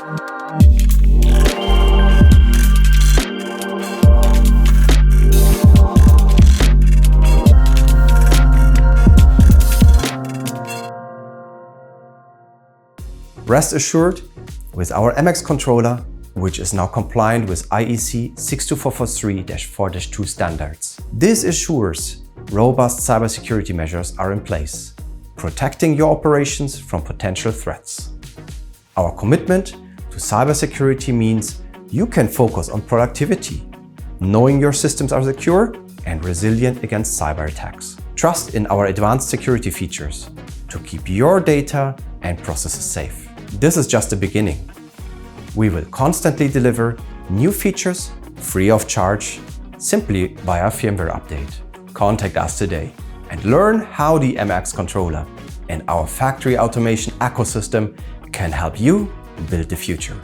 Rest assured, with our MX controller, which is now compliant with IEC 62443-4-2 standards. This assures robust cybersecurity measures are in place, protecting your operations from potential threats. Our commitment to cybersecurity means you can focus on productivity, knowing your systems are secure and resilient against cyber attacks. Trust in our advanced security features to keep your data and processes safe. This is just the beginning. We will constantly deliver new features free of charge simply via firmware update. Contact us today and learn how the MX controller and our factory automation ecosystem can help you build the future.